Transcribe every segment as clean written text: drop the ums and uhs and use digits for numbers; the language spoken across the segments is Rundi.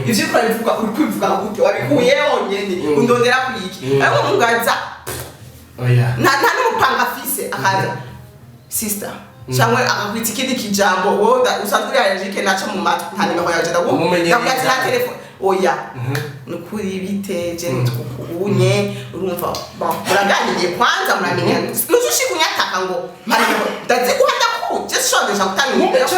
ivyo twabivuga uri kwivuga gute wabikuye wonyene undondera kwiki abo mungaza oya nta n'umupanga afise akaza sister cyangwa akakwita ikindi kijambo wowe usanzwe yajike naco mu matwi nta nimero yaje ndavuga na telefone oya nukuri biteje ntukunye urumva bon muraganiriye kwanza muramenyana nuzushi kunyataka ngo mariyo ndazi guhanda ku just show deja utamenye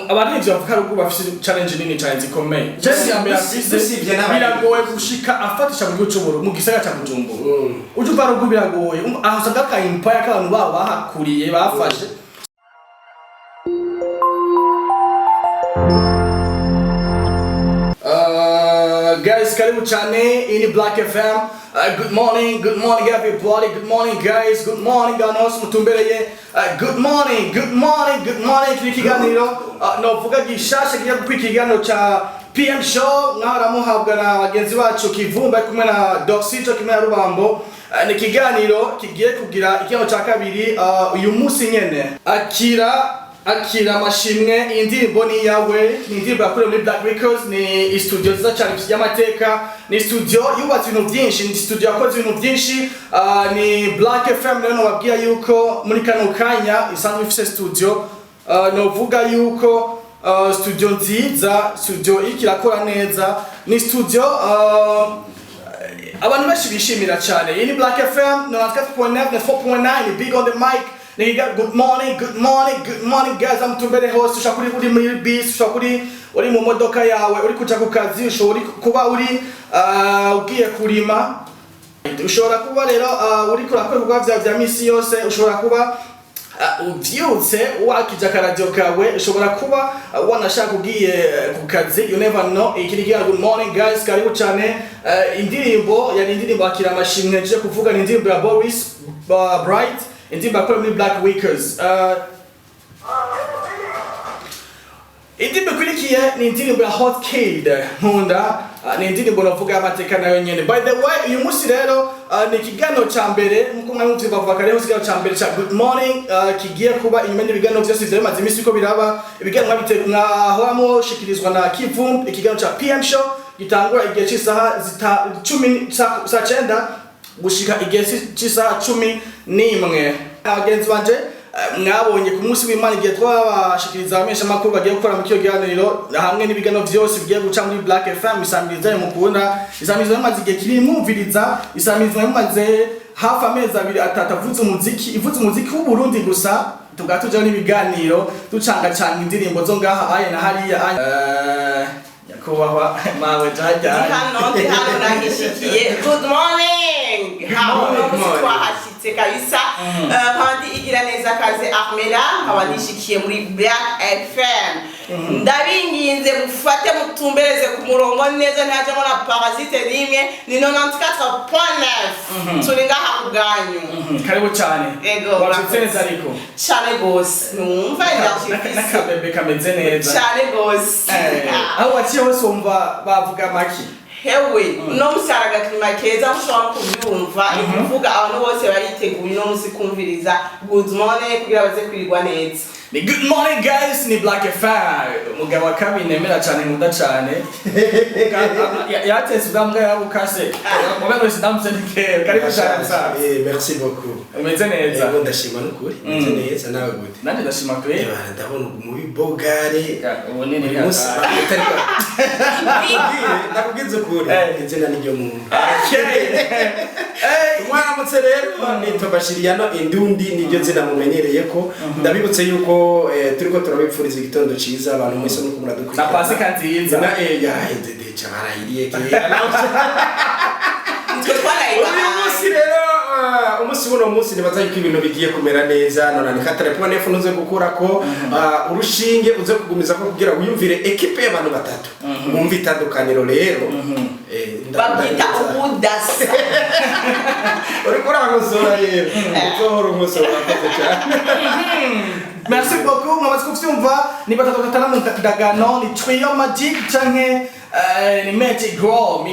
abantu ivyo bavuga rugo bafise challenge nini cyane zikomeye just yambere afise biragoye gushika afatisha mu gihugu mu gisagara cya Bujumbura uje uva rugo biragoye aho usanga ka empire k'abantu babo bahakuriye bafashe guys, karibu cyane in Black FM. Good morning everybody. Good morning guys. Good morning ganos mutumbereye. Good morning. Kiri kiganiro no vuga gishasha kiya kwikiganiro cha PM show ngara muhabwa na bagenzi bacu Kivumba kumwe na Doxito kimwe na Rubambo. Ni kiganiro kigiye kugira ikintu cha kabiri uyu munsi nyene. Akira mashimwe indirimbo ni yawe ni indirimbo yakorewe muri Black Records ni studio za cyane y'amateka ni studio yubatse ibintu byinshi ni studio yakoze ibintu byinshi ni Black FM rero wabwira yuko muri kano kanya isanzwe ifise studio no vuga yuko studio nziza studio ikirakora neza ni studio abantu bashimira cyane iyi ni Black FM 94.9 na 4.9 ni big on the mic. Nigga, good morning guys. I'm tumbere host ushakuri uri muri bus ushakuri uri mu modoka yawe uri kuja ku kazi ushobora kuba uri ugiye kurima ushobora kuba rero uri kurakora ubwa vya misi yose ushobora kuba uvyutse wakija karadio kawe ushobora kuba wanashaka ugiye ku kazi you never know ikirigira good morning guys karibu cyane indirimbo akira mashimwe je kuvuga ni indirimbo ya Boris Bright indirimbo yakorewe muri Black Records indirimbo ikurikiye ni indirimbo ya Hot Kid nkunda ni indirimbo navuga amateka nayo nyene by the way uyu munsi rero ni ikiganiro ca mbere nkuko mwumvise bavuga kare ikiganiro ca mbere ca good morning kigiye kuba inyuma n'ibiganiro byose byamaze imisi uko biraba ibiganiro nkabitehoramo shikirizwa na Kivumba ikiganiro ca PM show gitangura igihe cy'isaha 10 gushika igihe cy'isaha 11 abagenzi banje mwabonye ku munsi w'Imana igihe twabashikiriza abamesha makuru bagiye gukora mu kiganiro hamwe n'ibiganiro byose bigiye guca muri Black FM isamiriza mukunda isamiriza maze igihe kiri mwumviriza isamiriza maze hafi amezi 2-3 ivuze umuziki w'u Burundi gusa tugatuja n'ibiganiro ducanga indirimbo zo ngaha aye na hariya yakubahwa mawe jaja hano nagishikiye good morning twahashitse kabisa kandi igira neza kaze Armella abanishikiye muri Black FM ndabinginze mufate mutumbereze ku murongo neza ntajamo na parasite nimwe ni 94.9 turi ngaha kuganyu karibu cyane warashitse ariko cyane gose numva ndashikise nakabebe kameze neza cyane gose aho waciye wose wumva bavuga maki hewe no musaraga klima keza mushobora kubyumva ivuga abantu bose bariteguye no musikumviriza good morning kugira baze kwirwa neza ni good morning guys ni Black FM mugabo akabinemera cyane nkunda cyane yatese udambwa yabukase mubero sidamse dikere karibu cyane sa merci beaucoup umeze neza ndashima n'ukuri umeze neza nawe gute nanje ndashima kwe ndabona muri bogare ubonene musi nakubwize ukuri izina n'iryo muntu mwaramutse rero nitwa Bashiriyano indundi niryo zina mumenyereye ko ndabibutse yuko turiko turabipfuriza igitondo ciza abantu mwese nuko muradukurikira na pasika nziza na ndede cyarayiriye ke umunsi rero umunsi nibaza yuko ibintu bigiye kumera neza none ni katarepone funuze gukura ko urushinge uze kugumiza ko kugira wiyumvire equipe y'abantu batatu mumva itandukaniro rero babyita ubudasa uri kurangosora rero uzohora umusoro wakoze cyane merci beaucoup mwamaze kuvyumva ni batatu ndagano ni trio magic canke ni Magic Grow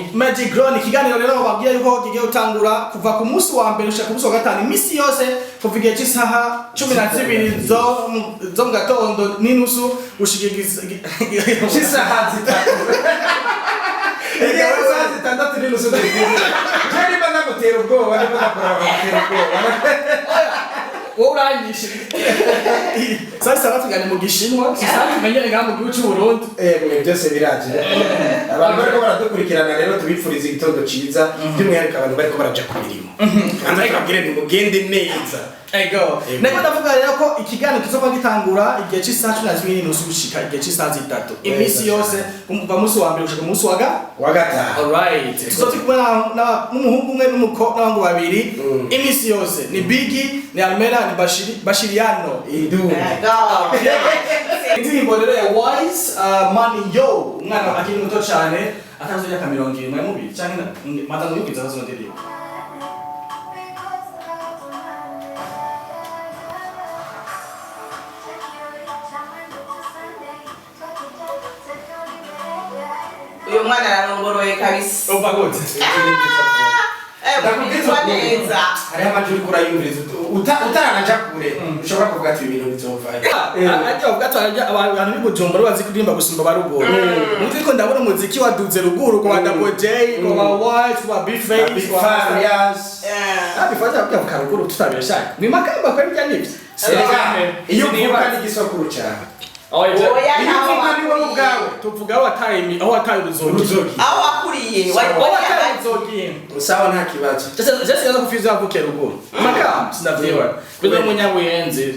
ni kiganiro rero babwiye yuko kigiye gutangura kuva ku munsi wa mbere ushaka ku munsi wa gatanu imisi yose kuva igihe cy'isaha 12 zo mu gatondo n'inusu gushikigiza cy'isaha 3 ubwoba niba nakora batera ubwoba wowe uranyishe sasa batuganye mu gishinwa sasa tumenyere ngaha mu gihugu cy'u Burundi byose biraje abantu bariko baradukurikirana rero tubipfuriza igitondo ciza by'umwihariko abantu bariko baraja ku mirimo kandi ariko abwire ntimugende neza ego niko ndavuga rero ko ikiganiro kizoba gitangura igihe cy'isaha 12:30 gushika igihe cy'isaha 3 iminsi yose kuva munsi wa mbere gushika munsi wa gatanu alright tuzozi kubona n'umuhungu umwe n'umukobwa n'abantu babiri iminsi yose ni Biggy ni Armella ni Bashiriano idu indirimbo rero ya Wise Money Yo umwana akiri muto cyane atazoya ka 70 mu cyangwa matango yukiza zo ndirimbo uyu mwana ararongoroye kabisa umva gute ndakubwizwa neza hariho amajwi kurayumviriza utaranaja kure ushobora kuvuga ati ibintu bizovayo ajya uvuga ati abantu b'Ibujumbura bazi kuririmba gusumba baruguru mutiko ndabona umuziki waduze ruguru kwa Double J kwa White kwa B-Face kwa Farias bifata kuvuga ruguru tutabesha ni makamba kwa ibyo nibyo iyo uvuga n'igisokuru cyane oya nawe ni wowe ubwawe tuvuga aho wataye uruzogi aho wakuriye wataye uruzogi usawa nta kibazo just yaza kufiza avuke ruguru makamba sinavyewa bizo munyabuyenzi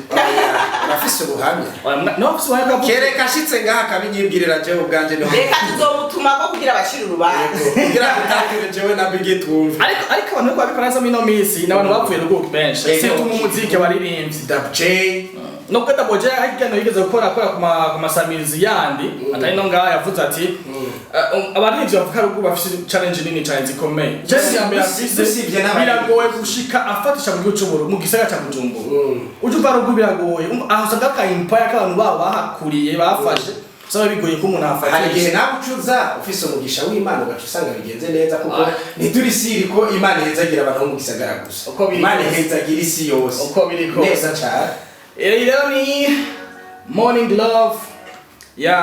urafise ubuhamya no ofisi wayo kabu kereka shitse ngaha kabinyibwirira jewe ubwanje no reka tuzomutuma ko kugira bashira urubanza kugira tutakire jewe na Biggy twumve ariko abantu babikora neza mino misi n'abantu bapfuye ruguru benshi se umuziki baririmbye Double J nubwo Double J ahigano yigeze gukora ku masamirizi yandi atari no ngaha yavuze ati abarivyo bavuga ruguru bafite challenge nini cyane zikomeye Jesse yambere afise biragoye gushika afatisha mu gihugu cy'uburu mu gisagara cya Bujumbura uje uva ruguru biragoye aho usanga ka empire k'abantu babo bahakuriye bafashe saba bigoye ko umuntu afatisha hari igihe nabucuza ufise umugisha w'Imana ugaca usanga bigenze neza kuko ntiturisiri ko Imana ihezagira abantu mu gisagara gusa Imana ihezagira isi yose uko biri ko neza cyane rero ni Morning Love ya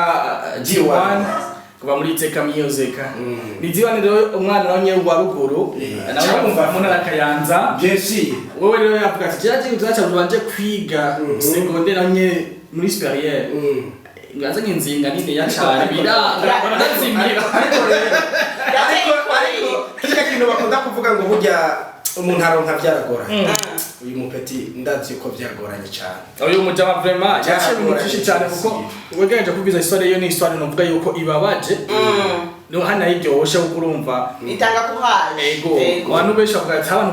G1 kuva muri Iteka Music ni G1 rero umwana wanye wa ruguru nawe umva mu ntara Kayanza Jesse wewe rero yavuga ati jaje tuzacha rubanje kwiga secondaire nye muri superieur ngaza nginzinga nini ya cyane barazimira ariko kiriya kintu bakunda kuvuga ngo burya umuntu aronka byaragora uyu mupeti ndazi uko byagoranye cyane uyu mujama vraiment yaciye bimukishi cyane kuko wegereje kubiza histoire yo ni histoire novuga yuko ibabaje no hana iryoshe ukurumva itanga kuhaje ego abantu benshi bavuga ati abantu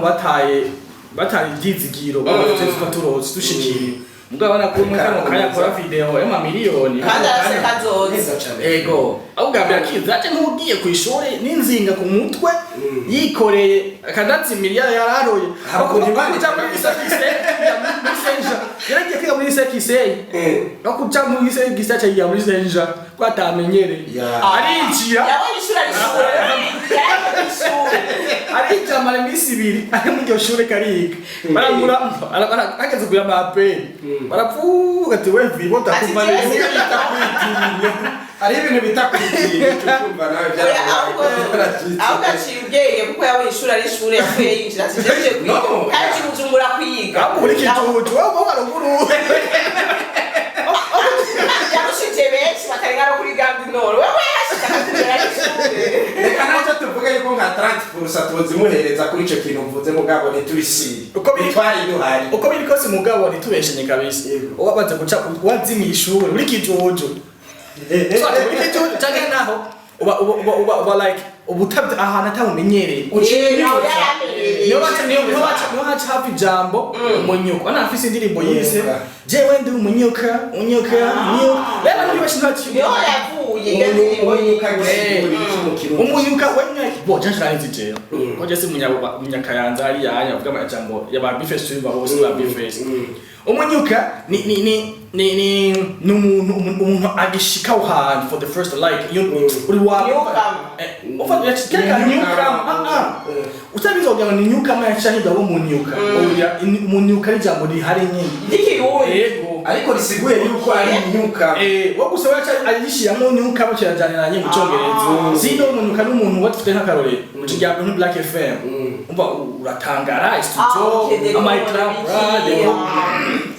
bataye ibyizigiro bafite turozi dushikiriye mugabo bana kumwe kano kaya kora video ema miliyoni kandi kazoza ego aho gabya kiza ate ntugiye ku ishuri n'inzinga ku mutwe yikoreye akadatsi miliyari yararoye hakundi bandi cyangwa isakise yaragiye kwiga muri sekise no kuca muri sekise cyagiye muri senja kwatamenyere arigira arigira mara misi ibiri ari mu ryo shure kariga barangura ageze kuya mape barapfuga ati we vibo takuva ari ibintu bitakwitiye cyumva nawe byarabaye aho gaciye ubwenge kuko yabonye ishuri ari ishuri yavuye yinjira ati jeje kwiga kandi Bujumbura kwiga muri kijuju wowe baruguru yarushije benshi batarenga no kuri Gandi Nord wewe yashika kugera ishuri reka nacyo tuvuga yuko nka 30% tuzimuhereza kuri ico kintu mvuze mugabo niturisiri uko bitwari duhari uko biri kose mugabo nitubeshenye kabisa wabaze guca wazimye ishuri muri kijuju so muri kijuju cyane naho uba like ubutabye ahantu atamumenyereye niyo haca hafi ijambo umunyuka ana afise indirimbo yise jewe ndi umunyuka reba niyo bashinati niyo yavuye umunyuka wenye bo janshanizi je ko jese munyakayanza ari yanya avuga amajambo ya ba bifesto bose ba bifesto umunyuka ni umuntu agishika ahantu for the first like uri wa ufanya kika nyuka utabizo kugira ni nyuka mayachaje dabo munyuka munyuka ari jambo rihari nyine yego ariko risiguye yuko ari nyuka wo gusaba ayishiyamo nyuka bakirajyanira nyine mu cyongereza zino munyuka n'umuntu watufite nk'akarore mu kijyambere ni Black FM umva uratangara studio amaitra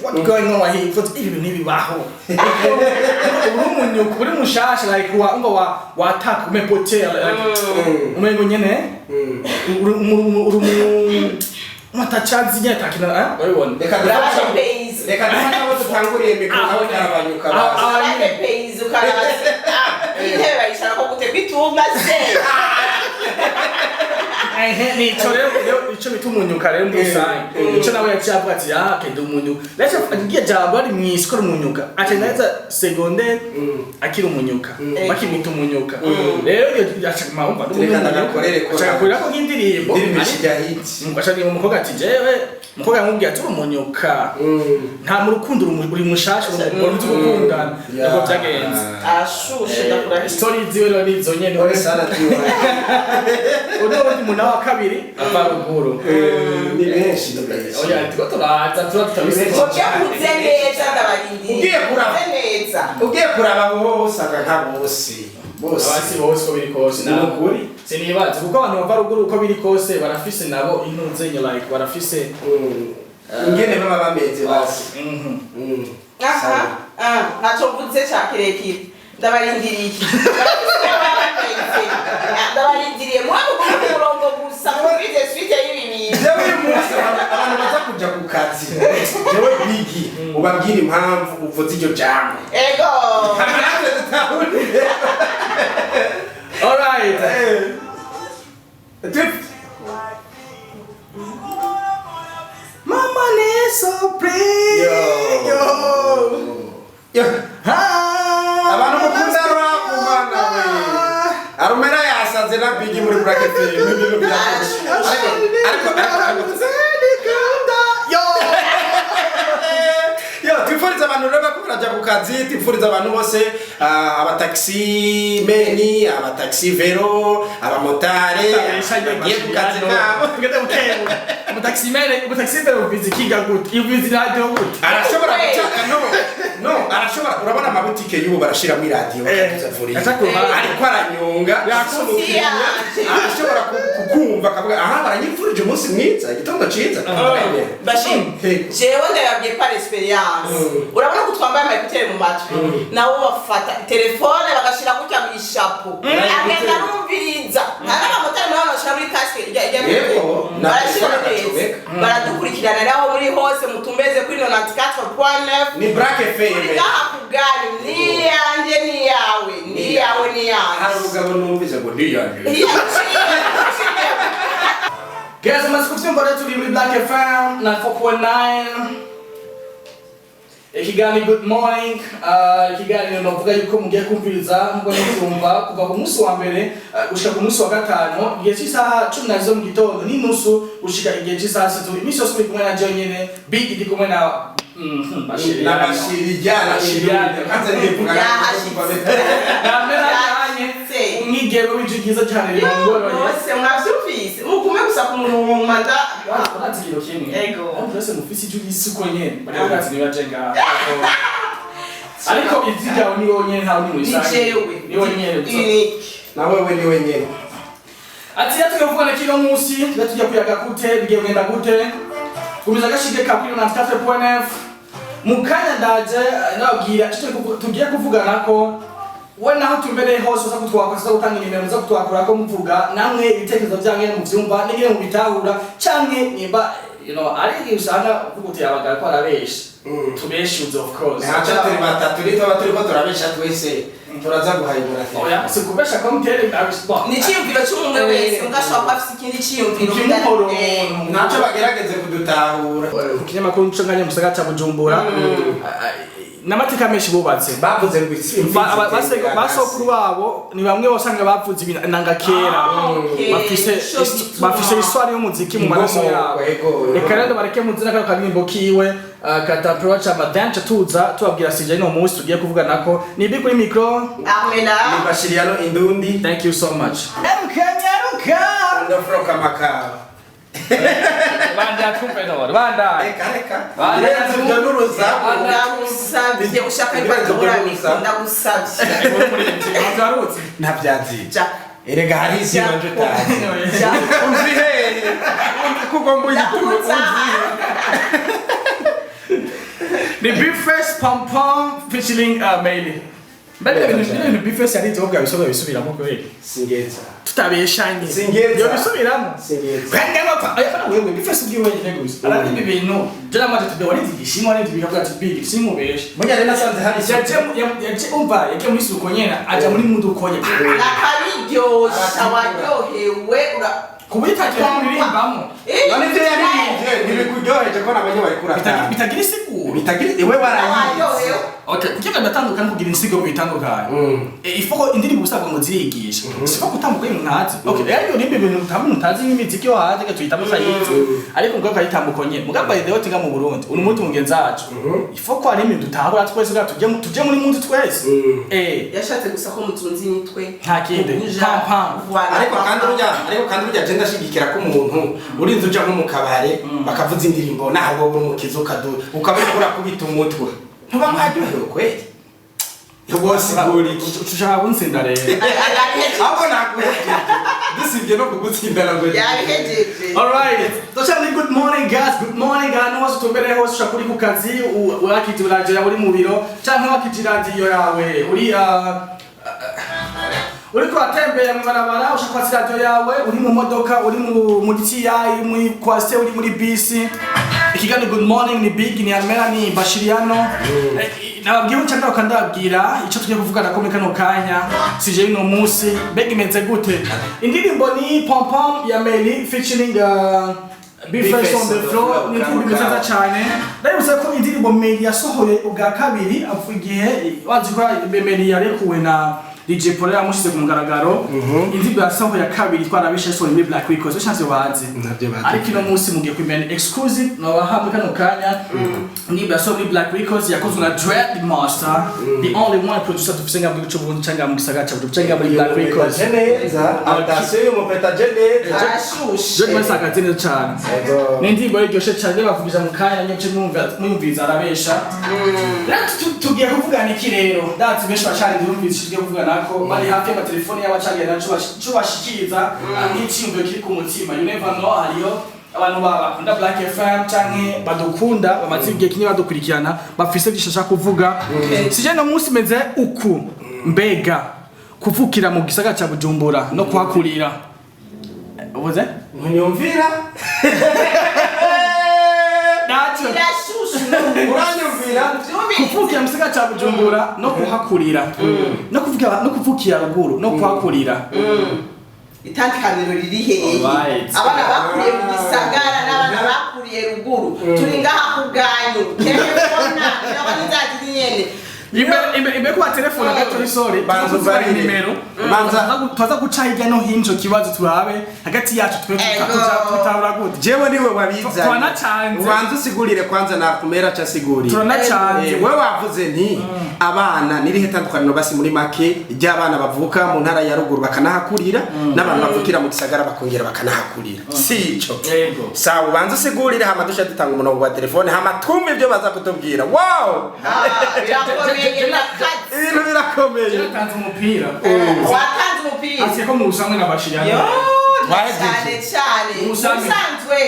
what going on here for ibi nibibaho umuntu kuri mushasha like umva wataka umepotea umengo nyene matachazi nyene takina urabona reka dufasha abo tutanguriye mikoro n'abanyuka basi pays ukaraza intebe bayishaka ko gute bituma se nico bitumunyuka rero ndusanga nico nawe yaciavuga ati kende umunyuka lecha agiye jambo ari mwisikora umunyuka ateneza seconde akiri umunyuka bakimita umunyuka rero yachakuma umva ndumunyuka ko nk'indirimbo ashijya hit ngashaka umukobwa ati jewe umukobwa yamubwiye ati umunyuka nta mu rukundo uri mushasha urumva gukundana nako byagenze ashushe ndakura story ziwe rero nizo nyene ore sana tiwa undi muna wa kabiri avaruguru ni benshi ndabeshya oya turaza tutabise ugiye neza ndabarindiriye ugiye kuraba bose aka bose abasi bose ko biri kose n'ukuri sinibaza kuko abantu bavaruguru uko biri kose barafise nabo intuze nye like barafise ingene baba bameze basi naco mvuze cyakirekire ndabarindiriye ndabarindiriye mwaba ku murongo gusa mubwize suite y'ibintu jewe umunsi abantu baza kuja ku kazi jewe bigi ubabwira impamvu uvuze iryo jambo ego alright mama is so pretty yo abantu mukunda rap umwana we Armella yasaze na Biggy muri bracket y'ibintu bya ariko yo tifuriza abantu rero ko baraja ku kazi tifuriza abantu bose abataxi meni abataxi vero abamotare bagiye ku kazi nabo umutaxi vero ubizi kiga gute ubizi radio gute arashobora gucaka no arashobora urabona amabutike y'ubu barashira muri radio bakazavurira ariko aranyonga arashobora kukumva akavuga aha baranyifurije umunsi mwiza igitondo ciza Bashiri jewe ndababwiye par experience urabona ko twambaye amayekuteri mu matwi nabo bafata telefone bagashira gutya mu ishapo agenda numviriza n'abamotari nabo bashira muri casque baradukurikirana naho muri hose mutumbeze kuri 94.9 ni Black FM kugali ni yawe ni yawe hari ubugabo numvise ngo ni yanjye guys amaze kuvyumva turi muri Black FM na 4.9 ikiganiro good morning ikiganiro novuga yuko mugiye kumviriza ngo nizumva kuva ku munsi wa mbere gushika ku munsi wa gatano igihe cy'isaha 10 mu gitondo n'inusu gushika igihe cy'isaha 7 imisi yose kumwe na John nyene Big ndi kumwe na Bashiri kanze ndivuga umwigero w'injigiza cyane rirongoroye bose mwavyumvise mugume gusa ku munuma nda watigiro kimwe ego mbese mufise icyo gisuko nyene bari bwatsi nibajenga ariko izijyaho ni wonyene ntawe ni mwisange ni wonyene na wewe ni wenyene ati yatuvuga na kino munsi tujya kuyaga gute bigiye kugenda gute kumiza gashige ka kuri 94.9 mukanya ndaje nabwira tugiye kuvugana ko we naho tumbere hose uza kutwakoza gutanga inimero zo kutwakura ko muvuga namwe ibitekerezo byange mu byumba nigire mu bitahura canke nimba ari usanga uvuga yabaga ko arabesha tubeshuze of course ntacha turi batatu turi ko turabesha twese turaza guhayibura oya si kubesha ko mutere ni cyiyumviro cy'umwe wese mugashobora afite ikindi cyiyumviro ntaco bagerageze kudutahura ikinyamakuru ncanganya musaga ca Bujumbura n'amateka menshi bubatse bavuze ngo basokuru babo ni bamwe wasanga bavuze inanga kera bafise histoire y'umuziki mu maraso yabo reka rero bareke muzina ko karimbo kiwe katapro cha madancha tuza tubabwira sije no munsi tugiye kuvugana ko ni Big kuri micro Armella ni Bashiriano Indundi thank you so much Nyaruka ndofroka makao banda kumpe no banda reka banda tunuruza ndagusabye ushaka ibanga urabikunda gusabye muri ntabyaruzi ntabyazi erega hari izina nje tazi uzi hehe kuko mbuyitume uzi The Bifest Pom Pom featuring Meili. Mbele ni Bifest yari toga bisubiramo kweli. Sangiza. Tutabeshanye. Sangiza. Yo bisubiramo. Sangiza. Kanga apa? Ayafana wewe Bifest ugiye wenyine gusa. Arandi bibintu. Jana maze tudewari digishimo ari bikavuga ati big simu beshe. Munya rena sanze hari yaje umva yaje muri suko nyena aja muri mudukoye. Nakabiryo shawaryohewe Kubitagira muririmbamo. None byo yaririmbye ntibikujyoheje ko nabanye bari kurata. Bitagira isiku. Bitagira iwe barayizi. Okay, kugira batandukana kugira insigo bitandukanye. Ifoko indirimbo usabwa ngo zirigisha. Sifo kutambuka ntazi. Okay, rero nimbe ibintu tamu ntazi nk'imiziki yo hanze gatwita musayizi. Ariko ngo kayitambuko nye. Mugamba ideo tinga mu Burundi. Uri umuntu mugenzacu. Ifoko ari ibintu tutahura twese tujye muri muntu twese. Yashatse gusa ko mutunzi nitwe. Nta kindi. Pam. Ariko kandi burya agenda ashigikira ko umuntu urinze uja nko mu kabare bakavuza indirimbo naho wowe umukizo ukabona kubita umutwe ntuba mwaryohewe kweli yobosigura iki ushaka kunsinda rero abo naguhejeje dusibye no kugutsindana ngo yabihejeje. Alright, toshani good morning guys, good morning hano hose tumbere hose ushakuri ku kazi wakiti radio uri mu biro cyangwa wakiti radio yawe uri ko atembera mu barabara ushaka radio yawe uri mu modoka uri mu gitiya uri muri kwaste uri muri bisi ikigani good morning ni big ni ARMELLA ni BASHIRI nababwiye cyangwa ukandabwira icyo tugiye kuvugana ko mekano kanya sije bino munsi beg imeze gute indirimbo ni Pom Pom ya Meili featuring Bifest on the floor ni indirimbo nziza cyane ndabuse ko indirimbo Meili yasohoye ubwa kabiri avugiye wazi ko Meili yarekuwe na DJ Pole yamushize ku mugaragaro indirimbo yasohoye ya kabiri twarabishe so muri Black Records ushanze wazi ariko ino munsi mugiye kwimena exclusive no wahabwe kano kanya indirimbo yasohoye muri Black Records yakozwe na Dread Master the only one producer tufisenga mu gice buntu cyangwa mu gisagara cyacu cyangwa muri Black Records neza atasiyo mu peta jeneza ashushe je kwesa katene cyane ni indirimbo iryoshye cyane bavugisha mu kanya nyinshi mwumviza arabesha tugiye kuvugana iki rero ndazi benshi bashari ndumviza tugiye kuvugana ko bari hafi ya telefone y'abacage naco bashikiriza nk'iciyumviro kiri ku mutima you never know hariyo abantu bakunda Black FM canke badukunda bamaze igihe kinyi badukurikirana bafise byishasha kuvuga sije no munsi meze uku mbega kuvukira mu gisagara ca Bujumbura no kuhakurira uvuze munyumvira Nacho uranyumvira kuvukira mu gisagara ca Bujumbura no kuhakurira no kuvukira ruguru no kuhakurira itandukaniro riri hehe abana bakuriye mu gisagara n'abana bakuriye ruguru turi ngaha ku bwanyu telefona n'abandi nzagira nyene Ibe kwa telefone gato sorry banzo bari nimero twaza guca hirya no hinjo kibazo turabe hagati yacu twe tutahura gute jewe niwe wabiza twanacanze ubanza usigurire kwanza nakumera cha siguri twanacanze wewe wavuze nti abana niri hetandukaniro basi muri make ry'abana bavuka mu ntara ya ruguru bakanahakurira n'abantu bavukira mu gisagara bakongera bakanahakurira sico yego sawa ubanza usigurire hama dusha dutanga umurongo wa telefone hama twumve ibyo baza kutubwira wow ibintu birakomeye yatanze umupira watanze umupira asiko mu usamwe na BASHIRI cyane usanzwe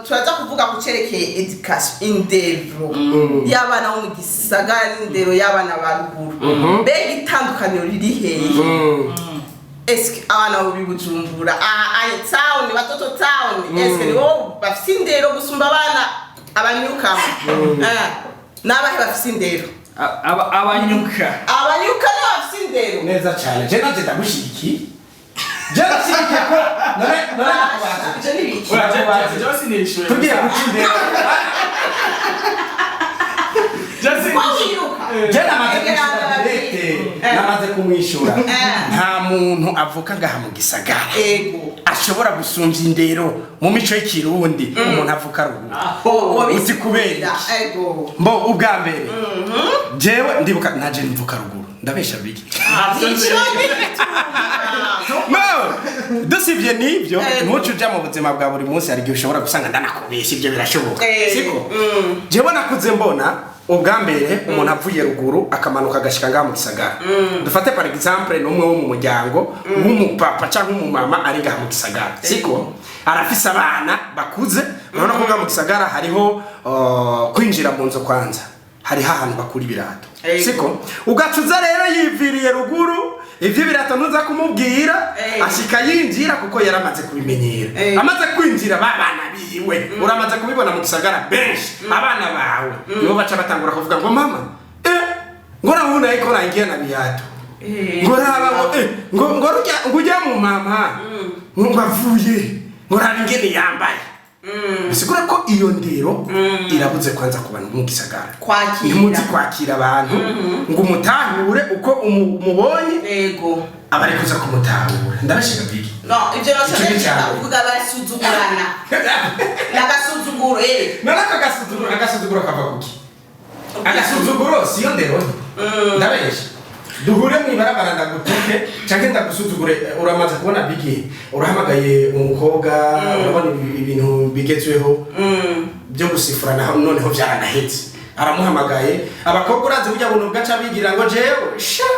turaza kuvuga ku cerekeye education indero y'abana bo mu gisagara n'indero y'abana ba ruguru mbega itandukaniro riri hehe eske abana bo bibujumbura town batoto town eske nibo bafise indero gusumba abana abanyukamo n'abahe bafise indero abanyuka bafise indero neza cyane je nanje ndagushiki je nashiki ko tugiye gucindera namaze kumwishura nta muntu avuka ngaha mu gisagara ashobora gusumva indero mu mico y'ikirundi umuntu avuka ruguru uzi kubera mbo ubwa mbere jewe ndibuka naje mvuka ruguru ndabesha bigi dusibye nibyo ntucu uja mu buzima bwa buri munsi hari igihe ushobora gusanga ndanakubesha ibyo birashoboka siko jewe nakuze mbona ubwa mbere umuntu avuye ruguru akamanuka agashika ngaha mu gisagara dufate par exemple n'umwe wo mu muryango w'umupapa cyangwa umumama ari ngaha mu gisagara siko arafise abana bakuze urabona ko ngaha mu gisagara hariho kwinjira mu nzu kwanza hari ahantu bakura ibirato siko ugacuza rero yiviriye ruguru ivyo birato ntuza kumubwira ashika yinjira kuko yaramaze kubimenyera amaze kwinjira babana biwe uramaze kubibona mu gisagara benshi abana bawe nibo baca batangura kuvuga ngo mama ngora huna iko rangiye na biyato ngora ngujya mu mama ngavuye ngora ngene yambaye bisigura ko iyo ndero irabuze kwanza ku bantu mu gisagara ntimuzi kwakira abantu ngo umutahure uko umubonye yego abari kuza kumutahura ndabashaka bigi no ibyo nashaka uvuga basuzugurana nagasuzuguro agasuzuguro kava kuki agasuzuguro siyo ndero ndabesha duhure mu ibarabara ndagutuke canke ndagusuzugure uramaze kubona bigi urahamagaye umukobwa urabona ibintu bigezweho byo gusifurana noneho byaranahetse aramuhamagaye abakobwa urazi burya buntu bwaca bigira ngo jewe sha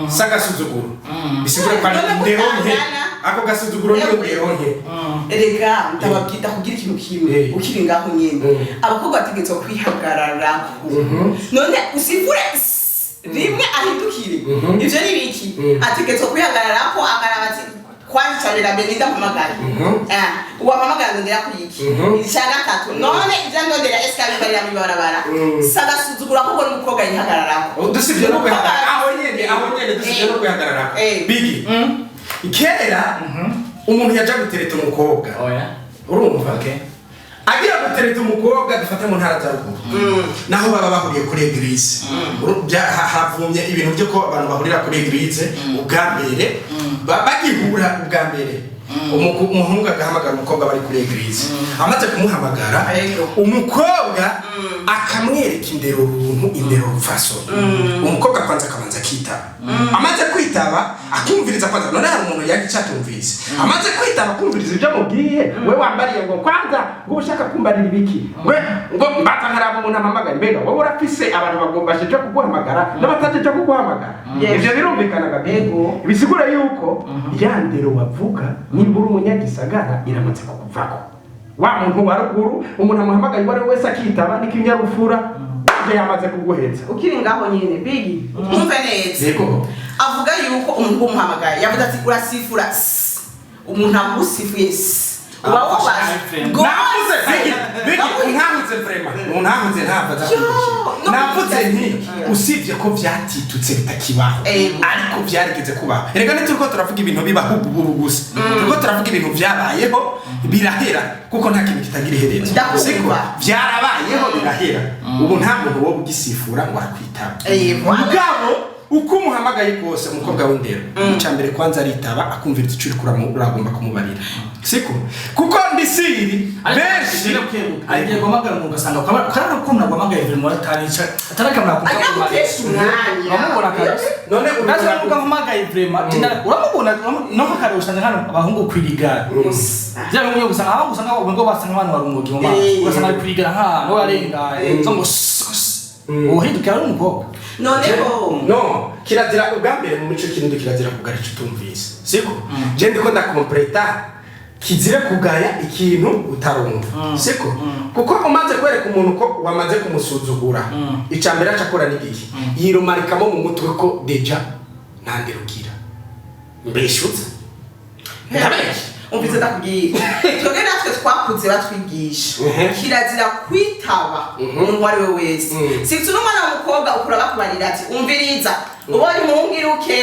sagasuzuguro bisigura kwa ndero nke ako gasuzuguro niyo ndero nke erega ndababwita kugira ikintu kimwe ukiri ngaho nyene abakobwa bategetswe kwihagarara none usifure rimwe ahindukire ivyo ni biki ategetswe kwihagarara ko agarabati kwanyicarira Belinda kumagara uwamamagara ndondera kuyiki icya gatatu none ivyo ndondera esikabibarira mu barabara sagasuzugura ko ngo umukobwa yihagararako dusivye no kwihagarara aho nyene dusivye no kwihagarara bigi kera umuntu yaja gutereta umukobwa urumva agira gutereta umukobwa dufate mu ntara za ruguru naho baba bahuriye kuri eglise havumye ibintu byo ko abantu bahurira kuri eglise ubwa mbere bagihura ubwa mbere umuhungu agahamagara umukobwa bari kuri eglise amaze kumuhamagara umukobwa akamwereka indero runtu indero rufaso umukobwa kwanza akabanza kitaba amaze kwitaba akumviriza kwanza none hari umuntu yagicatumvise amaze kwitaba akumviriza ibyo mubwiye we wambariye ngo kwanza ngo ushaka kumbarira ibiki ngo mbaza nkaraba umuntu amamagara mbega wowe urafise abantu bagombaje cyo kuguhamagara n'abataje cyo kuguhamagara ivyo birumvikana gabego bisigura yuko ya ndero wavuga nimbura umunyagisagara iramaze kukuvako wa muntu wa ruguru umuntu amuhamagaye wari wese akitaba n'ikinyarufura je yamaze kuguhetsa ukiri ngaho nyene bigi umve neza yego avuga yuko umuntu umuhamagaye yavuze ati urasifura umuntu agusifuye uba wabaje navuze bigi ntavuze vraiment ntavuze ntavuze navuze nti usivye ko vyatitutse bitakibaho ariko byarigeze kubaho erega nituko turavuga ibintu bibaho ubu gusa turiko turavuga ibintu vyabayeho birahera kuko nta kintu kitagira iherezo siko byarabayeho birahera ubu nta muntu wo bugisifura ngo arakwitaba mugabo uko umuhamagaye kose umukobwa w'indero cyambere kwanza aritaba akumvira icyo uragomba kumubarira siko kuko ndisiri benshi agiye guhamagara mu gasanga kandi ukunda guhamagara ibintu muri atarica atarakamera uramubona kabisa none uraza guhamagara vraiment uramubona no kakare usanga hano abahungu kwirigara byaba ngo gusanga aho gusanga ubwo basanga abantu barumugi mu maso ugasanga kwirigara nka no yarengaye zo ngo uhinduka ari umukobwa no kirazira ubwa mbere mu mico kintu kirazira kugara icutumvise siko je ndiko ndakompleta kizire kugaya ikintu utarumva siko kuko umaze kwereka umuntu ko wamaze kumusuzugura icambere acakora n'igiki yirumarikamo mu mutwe ko deja ntanderugira mbeshutse ndabeje umvise ndakubwiye twebwe natwe twakuze batwigisha kirazira kwitaba umuntu ari we wese sitse n'umwana w'umukobwa ukura bakubarira ati umviriza ubonye umuhungu iruke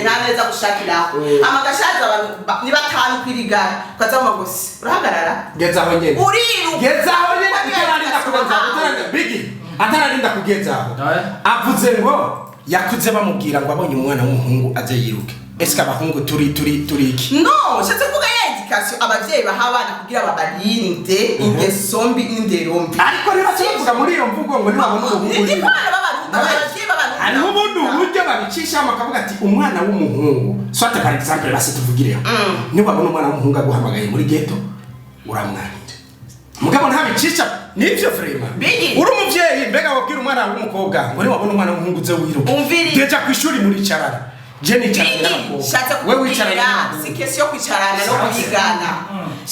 nta neza gushakiraho amagashaje abantu ni batanu kwirigara ukaza mu magosi urahagarara gezaho nyene uriruka gezaho nyene atararinda kubaza bigi atararinda kugezaho avuze ngo yakuze bamubwira ngo abonye umwana w'umuhungu aze yiruke eske abahungu turi iki no shatse kuvuga education abavyeyi bahabana kugira babarinde ingeso mbi n'indero mbi ariko rero tuvuga muri iyo mvugo ngo nibabona ubuhungu hari ubundi uburyo babicisha bakavuga ati umwana w'umuhungu soit par exemple basi tuvugireho nibabona umwana w'umuhungu aguhamagaye muri ghetto uramwanira mugabo ntabicisha nivyo frema uri umuvyeyi mbega wabwira umwana w'umukobwa ngo wabona umwana w'umuhungu uze wiruka deja kwishuri muri carana je nicaranye n'abakobwa wewe wicaranye si question kwicarana no kwigana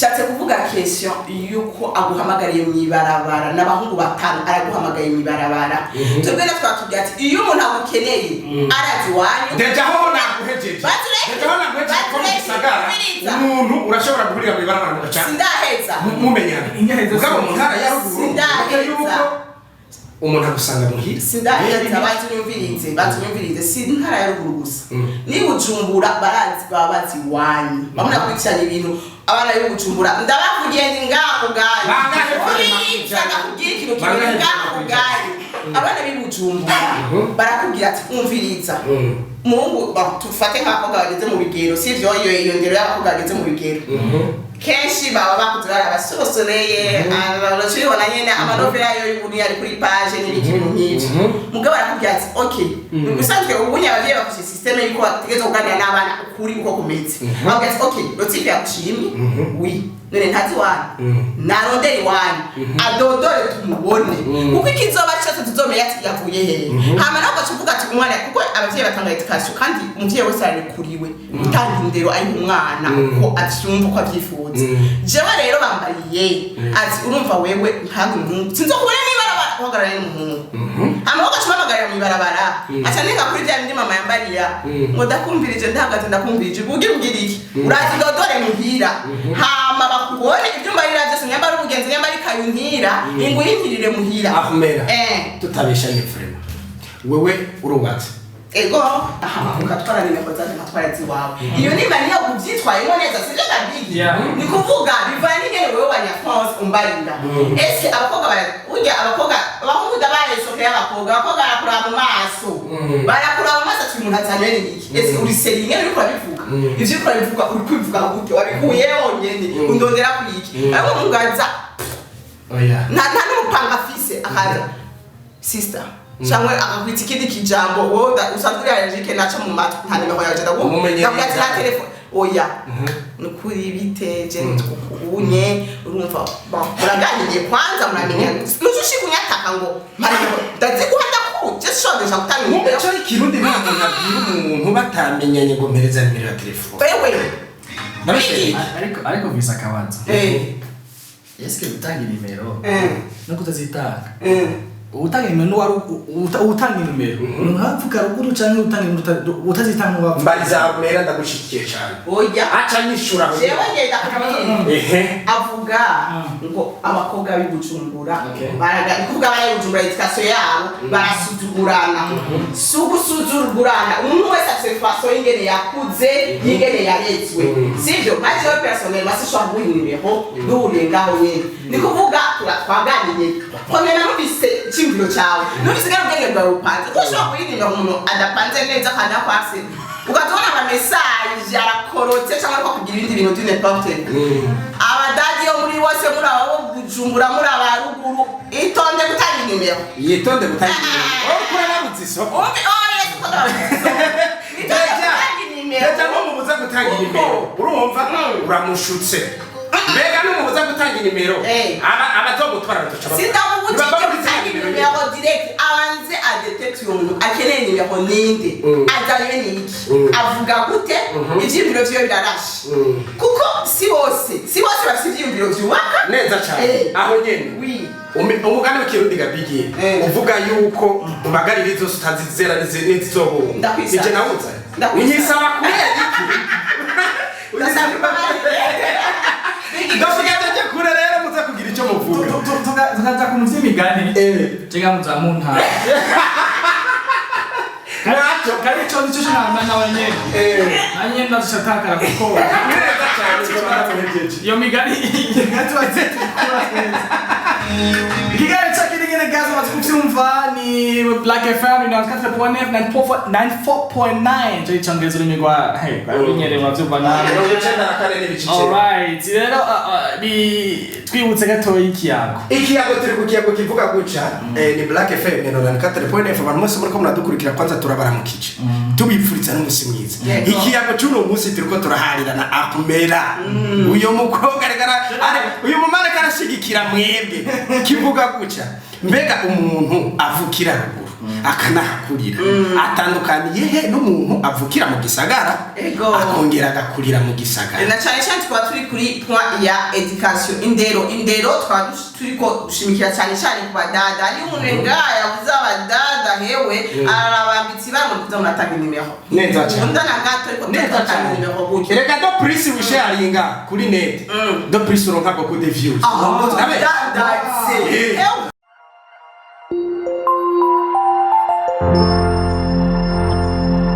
shatse kuvuga question yuko aguhamagariye mwibarabara n'abahungu batanu araguhamagaye mwibarabara twebwe na twatubya ati iyo umuntu agukeneye arazi wanyu deja ho naguhejeje deja ho naguhejeje ko gisagara umuntu urashobora guhurira mwibarabara mugaca sindaheza mumenyana ugabo mu ntara ya ruguru sindaheza umuntu agusanga muhira sindaheza batunyumvirize si ntara ya ruguru gusa ni Bujumbura barazi babazi wanyu bamuna kwicana ibintu abana yo Bujumbura ndabavugiye ndi ngaho gayi kugira ikintu kimwe ngaho gayi abana b'Ibujumbura barakubwira ati umviriza Mungu tufate nk'abakobwa bageze mu bigero sivyo iyo ndero y'abakobwa bageze mu bigero kenshi baba bakuzara abasosoreye abashobora nyene amanovera yo y'ubuni ari kuri page n'ikintu nk'ivyo mugabo arakubwira ati okay bisanzwe ubunye abavyeyi bafite systeme yuko bategeza kuganira n'abana ukuri uko kumeze bakubwira ati okay lotipe yakushimye oui none ntazi wani naronderi wani adodore tumubone kuko ikizoba cyose tuzomenya ati yavuye hehe hama naho gacuvuga ati umwana kuko abavyeyi batanga education kandi umuvyeyi wese ari kuriwe utanga indero ari umwana ko avyumva ko avyifuza jewe rero bambariye ati urumva wewe ntabwo umuntu sinzokubona mwibarabara uhagararanye n'umuhungu hama gacubagarira mwibarabara aca ninga kuri bya bindi mama yambariya ngo ndakumvirije ndahagaze ndakumvirije ubugira iki urazi dodore muhira hama bakubone ibyumba rira byose nyambara ubugenzi nyambara ikayunkira inguyintirire muhira Ahmera tutabesha ni frema wewe urubatse ego aha ukatwara nimeko zaje matwara ziwawe iyo nimba niyo kuvyitwayemo neza sije kabigi ni kuvuga bivanye ngene wewe wanya France umbarinda ese abakobwa urya abakobwa abahungu dabaye soke y'abakobwa abakobwa barakura mu maso barakura mu maso ati umuntu azamene iki ese uri seri ngene uriko bivuga ivyo uriko bivuga uri kwivuga gute wabikuye wonyene undondera kwiki ariko mungaza oya nta n'umupanga afise akaza sister cyangwa akakwita ikindi kijambo wowe usanzwe yarajike naca mu matwi nta nimero yaje ndabwira na telefone oya nukuri biteje ntukunye urumva uraganiriye kwanza muramenya nuzushi kunyataka ngo mariko ndazi guhanda ku je shondeje gutanga nimero cyo ikirundi nta muntu abwira umuntu batamenyanye ngo mpereza nimero ya telefone wewe ariko visa kabanza yeske utanga nimero no kutazitanga utanga nimero wari utanga nimero nkavuga ruguru cyane utanga nimero utazitanga wavu mbariza umera ndagushikiye cyane oya aca nyishura jewe ngenda avuga ngo abakobwa b'Ibujumbura baraga kuvuga bari Bujumbura education yabo barasuzugurana sugusuzugurana umuntu wese afite façon ingene yakuze ingene yaretswe sivyo maze we personnel masishwa guhinimero n'urengaho nyene ni kuvuga twaganiriye komena numvise chimviro cyawe nubisigara ubwenge bwawe upanze ushobora kuyirinda umuntu adapanze neza kandi akwase ugatona ama message arakorotse cyangwa ko kugira ibindi bintu d'une porte abadadi yo muri wose muri abo Bujumbura muri abaruguru itonde gutanga nimero yitonde gutanga nimero okura nabuziso yes Leta n'umubuza gutanga nimero urumva uramushutse mbega n'umubuza gutanga nimero abazogutwara batoca sindamubuza gutanga nimero direct abanze adetect umuntu akeneye nimero ninde ajanye niki avuga gute ivyimviro vyo birarashe kuko si bose bafite ivyimviro vyubaka neza cyane aho nyene umugani w'ikirundi BIGGY uvuga yuko umagarira zose utazizera n'izizohunga nije nawuza unyisaba kubera iki ndafugata kure rero muza kugira icyo muvuga tukaza ku muvyi migani cega muza mu ntara kari cyo nicyo shana nawe nyene nanye ndashaka kuko neza cyane iyo migani ngatubaze tukura neza Kigali chakiri nyene guys amaze kuvyumva ni Black FM ni 94.9 cyo icyongereza urimi rwa binyere bavyumva nawe alright rero twibutse gatoya ikiyago turi ku kiyago kivuga guca ni Black FM ni 94.9 abantu mwese muri ko muradukurikira kwanza turabaramukije tubipfuritsa n'umusi mwiza ikiyago cy'uno munsi turiko turaharira na ARMELLA uyo mukobwa uyu mumana karashigikira mwebwe kivuga guca mbega umuntu avukira ruguru akanahakurira atandukaniye he n'umuntu avukira mu gisagara akongera agakurira mu gisagara na cyane cyane twa turi kuri point ya education indero twa turiko dushimikira cyane cyane ku badada ari umunenga yavuze abadada hewe arabambitsi bamwe kuza munatanga nimero neza cyane ndana gato ariko neza nimero gutyo reka do prince wisharinga kuri net do prince uronka beaucoup de views